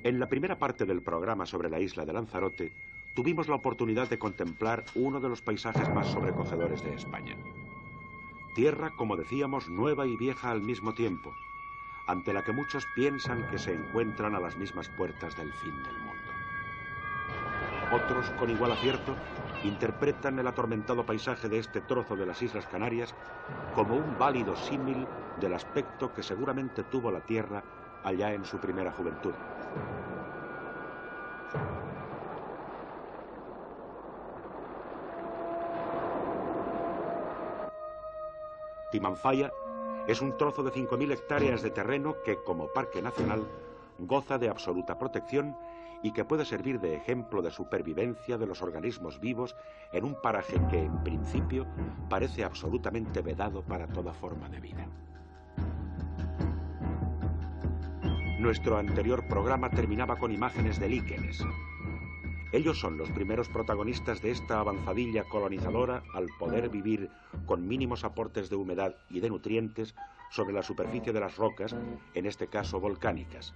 En la primera parte del programa sobre la isla de Lanzarote, tuvimos la oportunidad de contemplar uno de los paisajes más sobrecogedores de España. Tierra, como decíamos, nueva y vieja al mismo tiempo, ante la que muchos piensan que se encuentran a las mismas puertas del fin del mundo. Otros, con igual acierto, interpretan el atormentado paisaje de este trozo de las Islas Canarias como un válido símil del aspecto que seguramente tuvo la Tierra allá en su primera juventud. Timanfaya es un trozo de 5.000 hectáreas de terreno que, como parque nacional, goza de absoluta protección y que puede servir de ejemplo de supervivencia de los organismos vivos en un paraje que, en principio, parece absolutamente vedado para toda forma de vida. Nuestro anterior programa terminaba con imágenes de líquenes. Ellos son los primeros protagonistas de esta avanzadilla colonizadora al poder vivir con mínimos aportes de humedad y de nutrientes sobre la superficie de las rocas, en este caso volcánicas.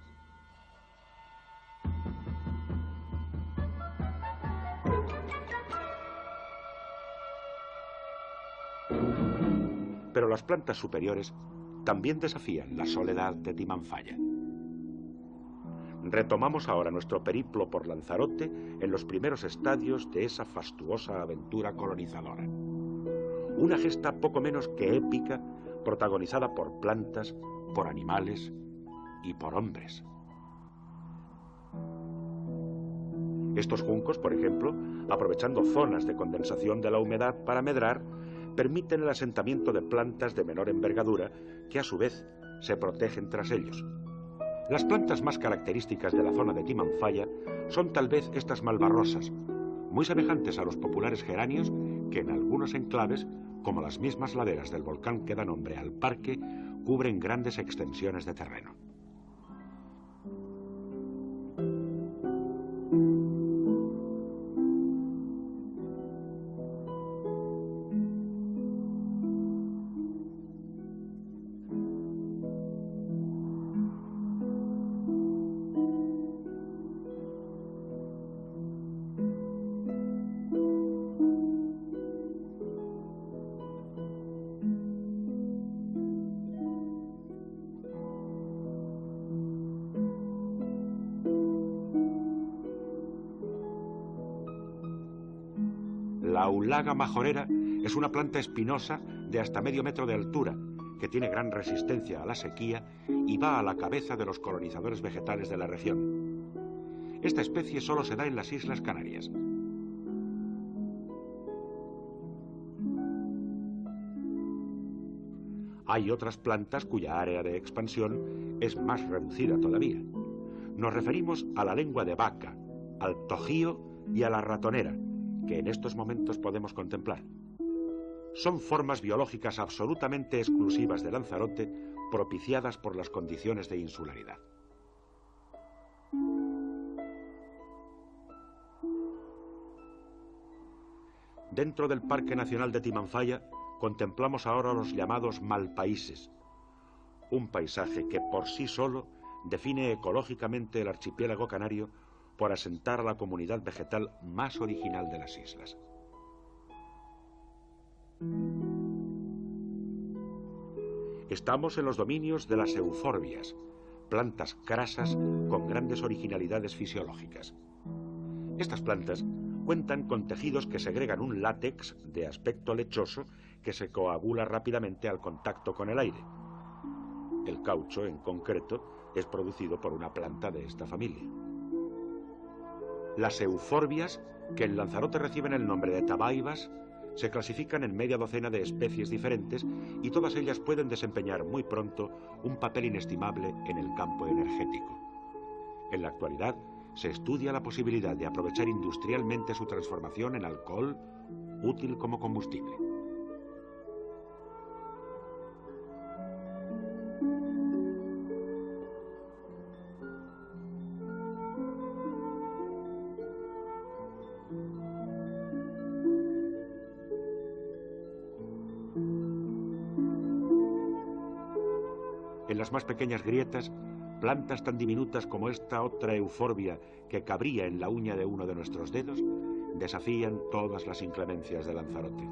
Pero las plantas superiores también desafían la soledad de Timanfaya. Retomamos ahora nuestro periplo por Lanzarote en los primeros estadios de esa fastuosa aventura colonizadora. Una gesta poco menos que épica, protagonizada por plantas, por animales y por hombres. Estos juncos, por ejemplo, aprovechando zonas de condensación de la humedad para medrar, permiten el asentamiento de plantas de menor envergadura que a su vez se protegen tras ellos. Las plantas más características de la zona de Timanfaya son tal vez estas malvarrosas, muy semejantes a los populares geranios que en algunos enclaves, como las mismas laderas del volcán que da nombre al parque, cubren grandes extensiones de terreno. La aulaga majorera es una planta espinosa de hasta medio metro de altura, que tiene gran resistencia a la sequía y va a la cabeza de los colonizadores vegetales de la región. Esta especie solo se da en las Islas Canarias. Hay otras plantas cuya área de expansión es más reducida todavía. Nos referimos a la lengua de vaca, al tojío y a la ratonera, que en estos momentos podemos contemplar. Son formas biológicas absolutamente exclusivas de Lanzarote, propiciadas por las condiciones de insularidad. Dentro del Parque Nacional de Timanfaya contemplamos ahora los llamados malpaíses, un paisaje que por sí solo define ecológicamente el archipiélago canario por asentar a la comunidad vegetal más original de las islas. Estamos en los dominios de las euforbias, plantas crasas con grandes originalidades fisiológicas. Estas plantas cuentan con tejidos que segregan un látex de aspecto lechoso que se coagula rápidamente al contacto con el aire. El caucho, en concreto, es producido por una planta de esta familia. Las euforbias, que en Lanzarote reciben el nombre de tabaibas, se clasifican en media docena de especies diferentes y todas ellas pueden desempeñar muy pronto un papel inestimable en el campo energético. En la actualidad, se estudia la posibilidad de aprovechar industrialmente su transformación en alcohol útil como combustible. En las más pequeñas grietas plantas tan diminutas como esta otra euforbia que cabría en la uña de uno de nuestros dedos, desafían todas las inclemencias de Lanzarote.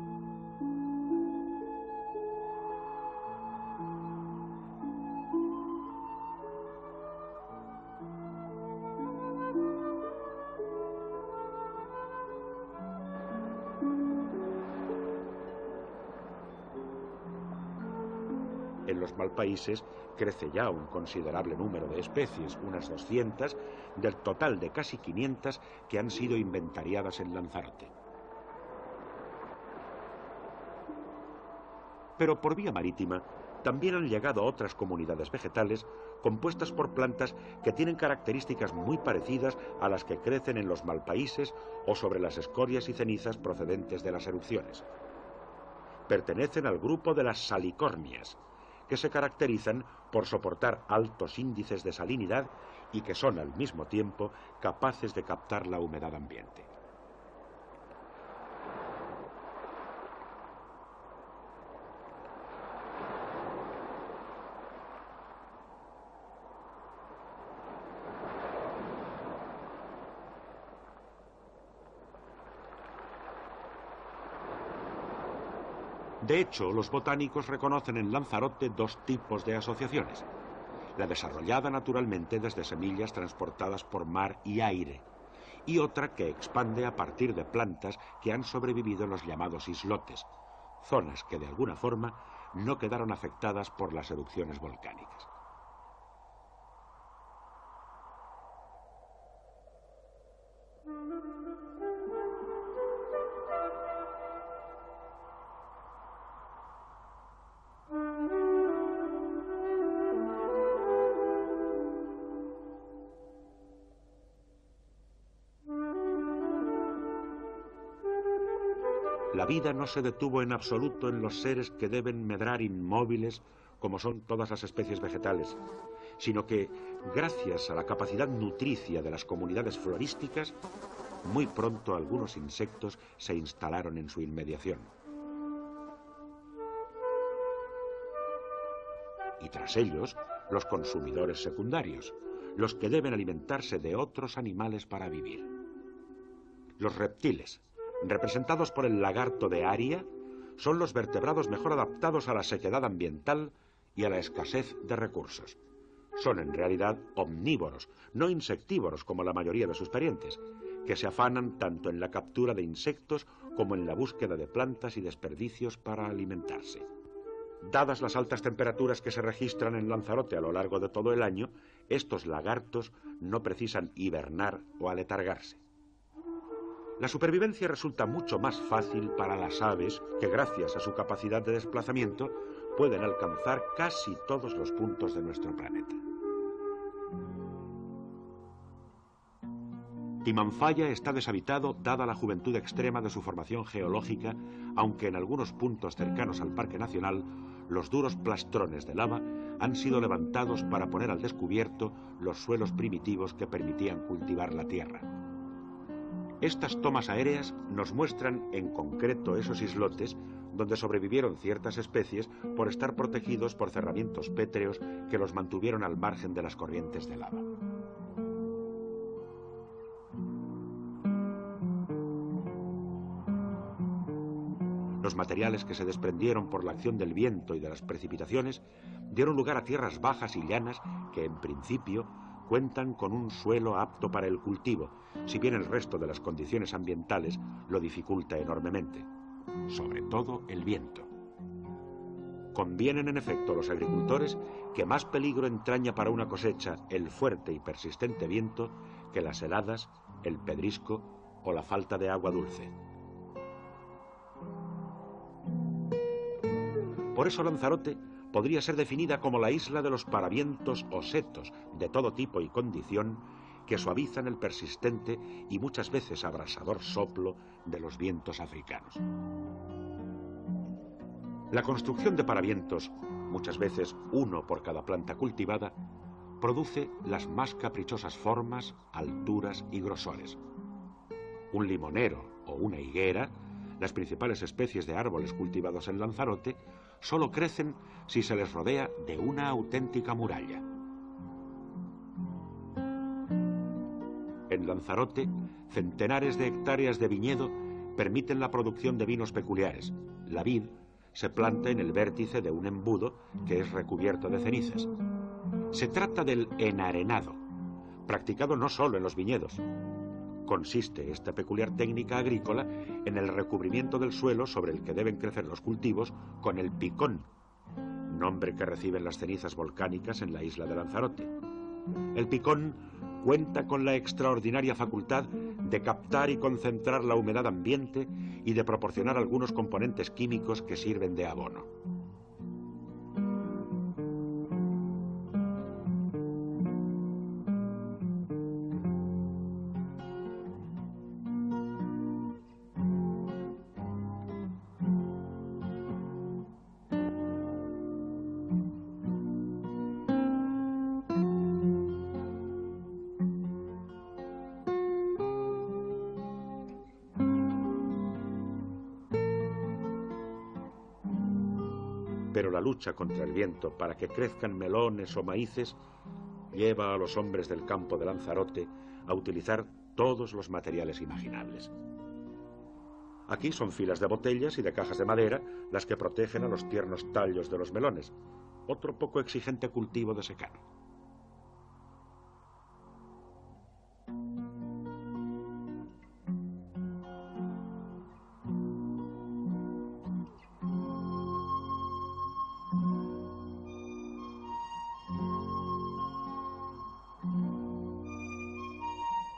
En los Malpaíses crece ya un considerable número de especies, unas 200, del total de casi 500 que han sido inventariadas en Lanzarote. Pero por vía marítima también han llegado otras comunidades vegetales compuestas por plantas que tienen características muy parecidas a las que crecen en los Malpaíses o sobre las escorias y cenizas procedentes de las erupciones. Pertenecen al grupo de las salicornias, que se caracterizan por soportar altos índices de salinidad y que son al mismo tiempo capaces de captar la humedad ambiente. De hecho, los botánicos reconocen en Lanzarote dos tipos de asociaciones. La desarrollada naturalmente desde semillas transportadas por mar y aire, y otra que expande a partir de plantas que han sobrevivido en los llamados islotes, zonas que de alguna forma no quedaron afectadas por las erupciones volcánicas. La vida no se detuvo en absoluto en los seres que deben medrar inmóviles, como son todas las especies vegetales, sino que, gracias a la capacidad nutricia de las comunidades florísticas, muy pronto algunos insectos se instalaron en su inmediación. Y tras ellos, los consumidores secundarios, los que deben alimentarse de otros animales para vivir. Los reptiles, representados por el lagarto de Aria, son los vertebrados mejor adaptados a la sequedad ambiental y a la escasez de recursos. Son en realidad omnívoros, no insectívoros como la mayoría de sus parientes, que se afanan tanto en la captura de insectos como en la búsqueda de plantas y desperdicios para alimentarse. Dadas las altas temperaturas que se registran en Lanzarote a lo largo de todo el año, estos lagartos no precisan hibernar o aletargarse. La supervivencia resulta mucho más fácil para las aves que, gracias a su capacidad de desplazamiento, pueden alcanzar casi todos los puntos de nuestro planeta. Timanfaya está deshabitado dada la juventud extrema de su formación geológica, aunque en algunos puntos cercanos al Parque Nacional los duros plastrones de lava han sido levantados para poner al descubierto los suelos primitivos que permitían cultivar la tierra. Estas tomas aéreas nos muestran en concreto esos islotes donde sobrevivieron ciertas especies por estar protegidos por cerramientos pétreos que los mantuvieron al margen de las corrientes de lava. Los materiales que se desprendieron por la acción del viento y de las precipitaciones dieron lugar a tierras bajas y llanas que, en principio, cuentan con un suelo apto para el cultivo, si bien el resto de las condiciones ambientales lo dificulta enormemente, sobre todo el viento. Convienen en efecto los agricultores que más peligro entraña para una cosecha el fuerte y persistente viento que las heladas, el pedrisco o la falta de agua dulce. Por eso Lanzarote podría ser definida como la isla de los paravientos o setos de todo tipo y condición que suavizan el persistente y muchas veces abrasador soplo de los vientos africanos. La construcción de paravientos, muchas veces uno por cada planta cultivada, produce las más caprichosas formas, alturas y grosores. Un limonero o una higuera, las principales especies de árboles cultivados en Lanzarote, solo crecen si se les rodea de una auténtica muralla. En Lanzarote, centenares de hectáreas de viñedo permiten la producción de vinos peculiares. La vid se planta en el vértice de un embudo que es recubierto de cenizas. Se trata del enarenado, practicado no solo en los viñedos. Consiste esta peculiar técnica agrícola en el recubrimiento del suelo sobre el que deben crecer los cultivos con el picón, nombre que reciben las cenizas volcánicas en la isla de Lanzarote. El picón cuenta con la extraordinaria facultad de captar y concentrar la humedad ambiente y de proporcionar algunos componentes químicos que sirven de abono. Pero la lucha contra el viento para que crezcan melones o maíces lleva a los hombres del campo de Lanzarote a utilizar todos los materiales imaginables. Aquí son filas de botellas y de cajas de madera las que protegen a los tiernos tallos de los melones, otro poco exigente cultivo de secano.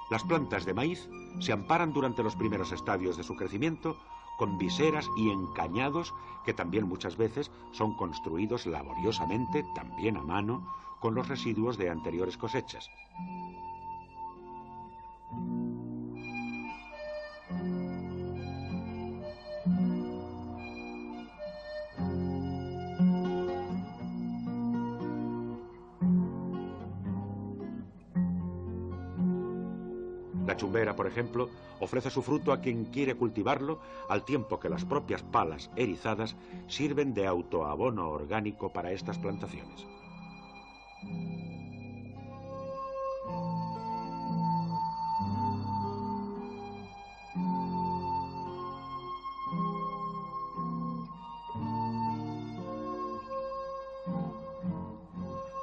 Las plantas de maíz se amparan durante los primeros estadios de su crecimiento con viseras y encañados que también muchas veces son construidos laboriosamente, también a mano, con los residuos de anteriores cosechas. La chumbera, por ejemplo, ofrece su fruto a quien quiere cultivarlo, al tiempo que las propias palas erizadas sirven de autoabono orgánico para estas plantaciones.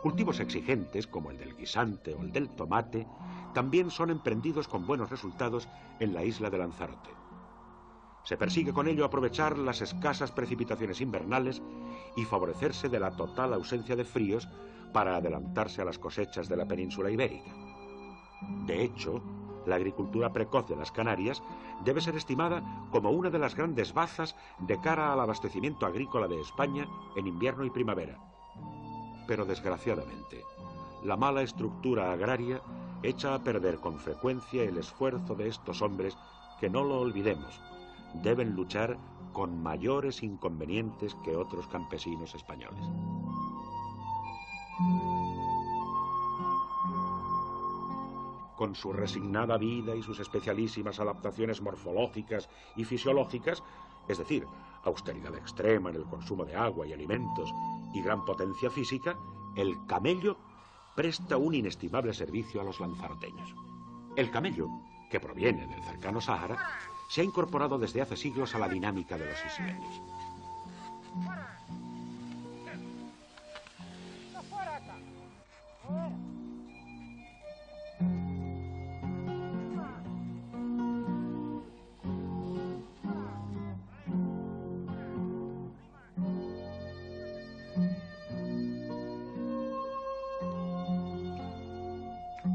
Cultivos exigentes, como el del guisante o el del tomate, también son emprendidos con buenos resultados en la isla de Lanzarote. Se persigue con ello aprovechar las escasas precipitaciones invernales y favorecerse de la total ausencia de fríos para adelantarse a las cosechas de la península ibérica. De hecho, la agricultura precoz de las Canarias debe ser estimada como una de las grandes bazas de cara al abastecimiento agrícola de España en invierno y primavera. Pero desgraciadamente, la mala estructura agraria echa a perder con frecuencia el esfuerzo de estos hombres que, no lo olvidemos, deben luchar con mayores inconvenientes que otros campesinos españoles. Con su resignada vida y sus especialísimas adaptaciones morfológicas y fisiológicas, es decir, austeridad extrema en el consumo de agua y alimentos y gran potencia física, el camello presta un inestimable servicio a los lanzaroteños. El camello, que proviene del cercano Sáhara, se ha incorporado desde hace siglos a la dinámica de los isleños.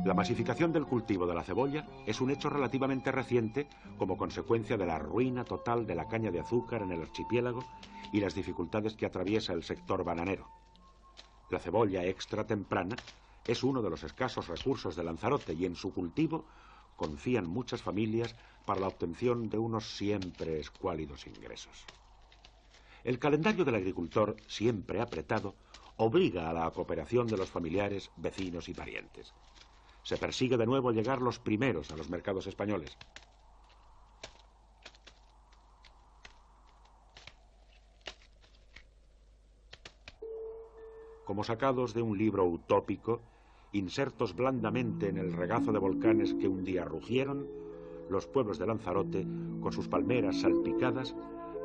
La masificación del cultivo de la cebolla es un hecho relativamente reciente como consecuencia de la ruina total de la caña de azúcar en el archipiélago y las dificultades que atraviesa el sector bananero. La cebolla extra temprana es uno de los escasos recursos de Lanzarote y en su cultivo confían muchas familias para la obtención de unos siempre escuálidos ingresos. El calendario del agricultor, siempre apretado, obliga a la cooperación de los familiares, vecinos y parientes. Se persigue de nuevo llegar los primeros a los mercados españoles. Como sacados de un libro utópico, insertos blandamente en el regazo de volcanes que un día rugieron, los pueblos de Lanzarote, con sus palmeras salpicadas,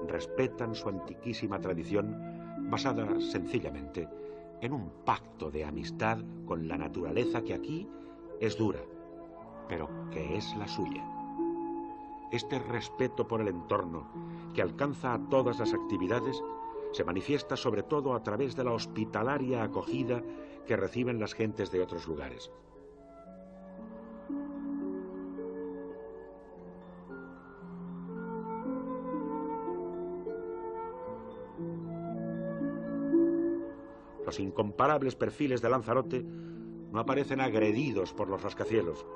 respetan su antiquísima tradición basada sencillamente en un pacto de amistad con la naturaleza que aquí es dura, pero que es la suya. Este respeto por el entorno, que alcanza a todas las actividades, se manifiesta sobre todo a través de la hospitalaria acogida que reciben las gentes de otros lugares. Los incomparables perfiles de Lanzarote no aparecen agredidos por los rascacielos.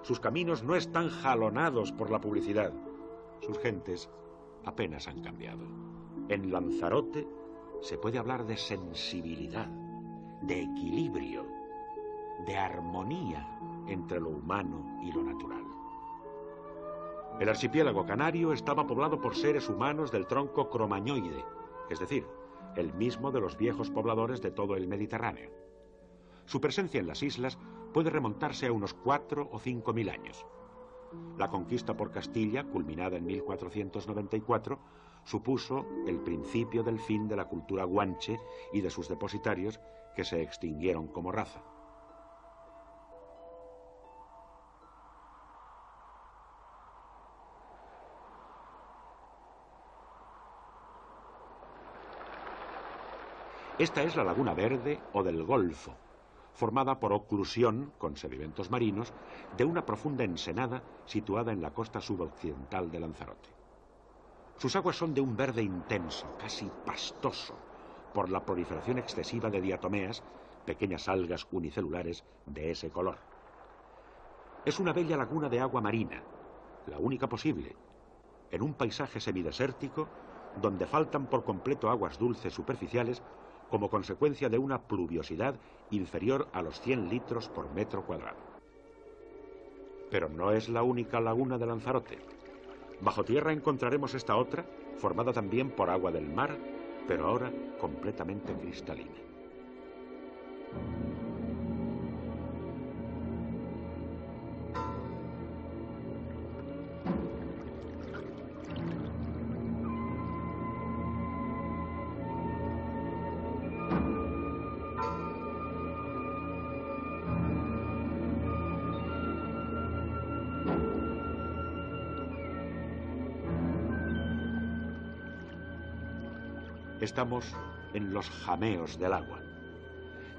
Sus caminos no están jalonados por la publicidad. Sus gentes apenas han cambiado. En Lanzarote se puede hablar de sensibilidad, de equilibrio, de armonía entre lo humano y lo natural. El archipiélago canario estaba poblado por seres humanos del tronco cromañoide, es decir, el mismo de los viejos pobladores de todo el Mediterráneo. Su presencia en las islas puede remontarse a unos 4 o 5 mil años. La conquista por Castilla, culminada en 1494, supuso el principio del fin de la cultura guanche y de sus depositarios, que se extinguieron como raza. Esta es la Laguna Verde o del Golfo, formada por oclusión, con sedimentos marinos, de una profunda ensenada situada en la costa sudoccidental de Lanzarote. Sus aguas son de un verde intenso, casi pastoso, por la proliferación excesiva de diatomeas, pequeñas algas unicelulares de ese color. Es una bella laguna de agua marina, la única posible, en un paisaje semidesértico donde faltan por completo aguas dulces superficiales como consecuencia de una pluviosidad inferior a los 100 litros por metro cuadrado. Pero no es la única laguna de Lanzarote. Bajo tierra encontraremos esta otra, formada también por agua del mar, pero ahora completamente cristalina. Estamos en los jameos del agua.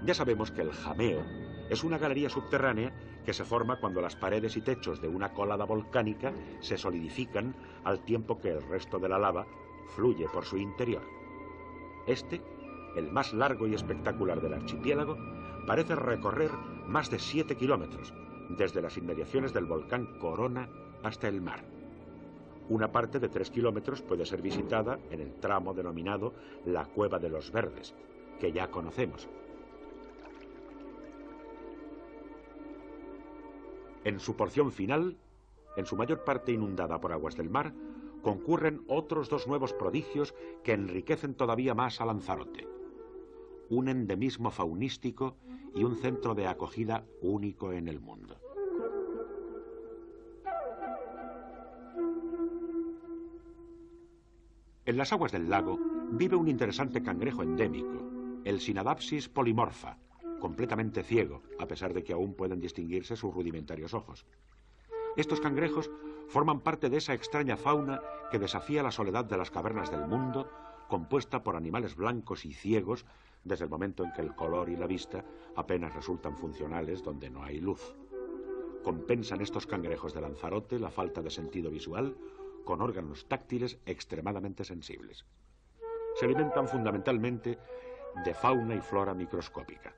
Ya sabemos que el jameo es una galería subterránea que se forma cuando las paredes y techos de una colada volcánica se solidifican al tiempo que el resto de la lava fluye por su interior. Este, el más largo y espectacular del archipiélago, parece recorrer más de 7 kilómetros, desde las inmediaciones del volcán Corona hasta el mar. Una parte de 3 kilómetros puede ser visitada en el tramo denominado la Cueva de los Verdes, que ya conocemos. En su porción final, en su mayor parte inundada por aguas del mar, concurren otros 2 nuevos prodigios que enriquecen todavía más a Lanzarote. Un endemismo faunístico y un centro de acogida único en el mundo. En las aguas del lago vive un interesante cangrejo endémico, el Synadapsis polymorpha, completamente ciego, a pesar de que aún pueden distinguirse sus rudimentarios ojos. Estos cangrejos forman parte de esa extraña fauna que desafía la soledad de las cavernas del mundo, compuesta por animales blancos y ciegos, desde el momento en que el color y la vista apenas resultan funcionales donde no hay luz. Compensan estos cangrejos de Lanzarote la falta de sentido visual con órganos táctiles extremadamente sensibles. Se alimentan fundamentalmente de fauna y flora microscópica.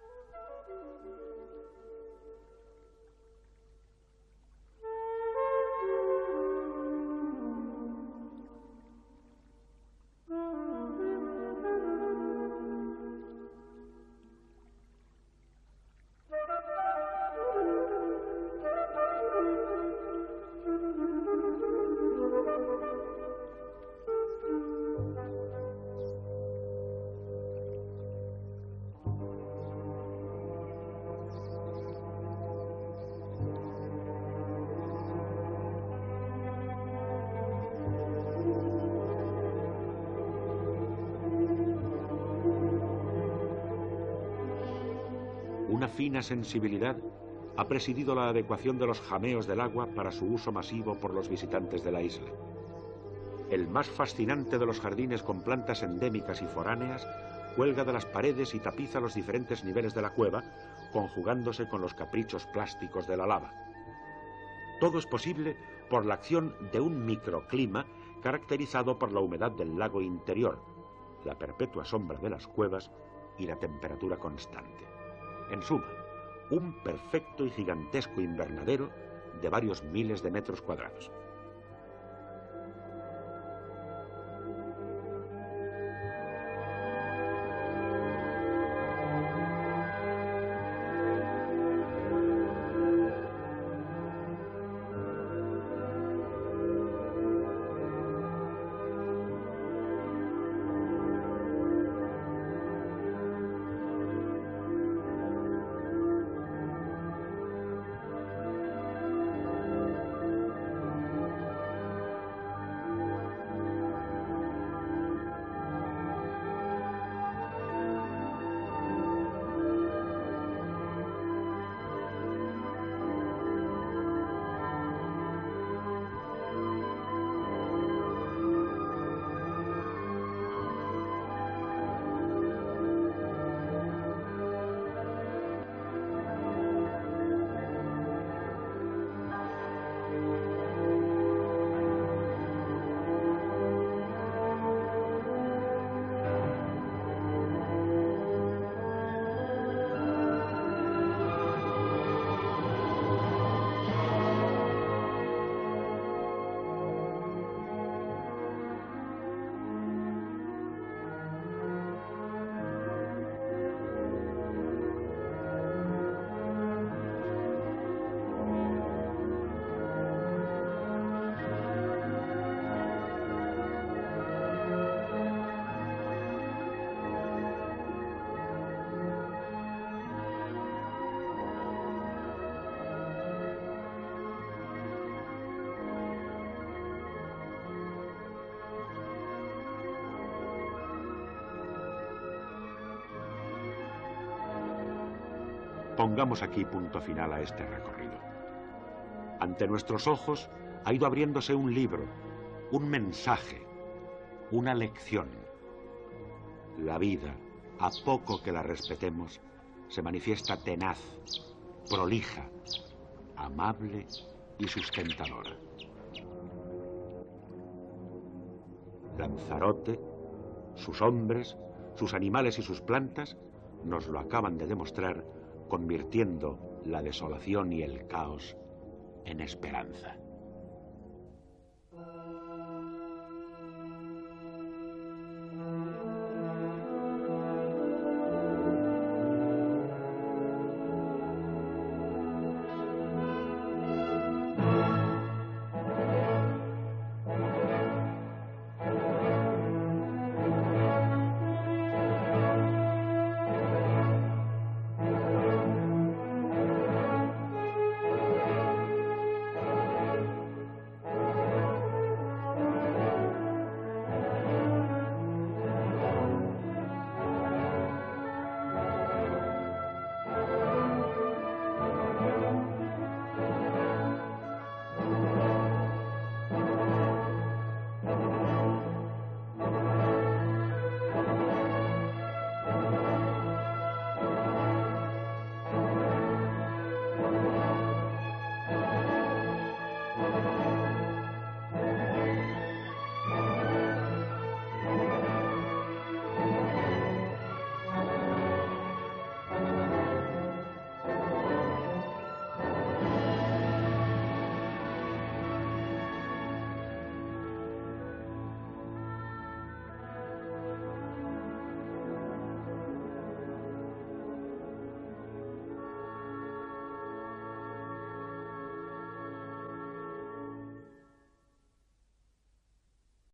Una fina sensibilidad ha presidido la adecuación de los jameos del agua para su uso masivo por los visitantes de la isla. El más fascinante de los jardines con plantas endémicas y foráneas cuelga de las paredes y tapiza los diferentes niveles de la cueva, conjugándose con los caprichos plásticos de la lava. Todo es posible por la acción de un microclima caracterizado por la humedad del lago interior, la perpetua sombra de las cuevas y la temperatura constante. En suma, un perfecto y gigantesco invernadero de varios miles de metros cuadrados. Pongamos aquí punto final a este recorrido. Ante nuestros ojos ha ido abriéndose un libro, un mensaje, una lección. La vida, a poco que la respetemos, se manifiesta tenaz, prolija, amable y sustentadora. Lanzarote, sus hombres, sus animales y sus plantas nos lo acaban de demostrar, convirtiendo la desolación y el caos en esperanza.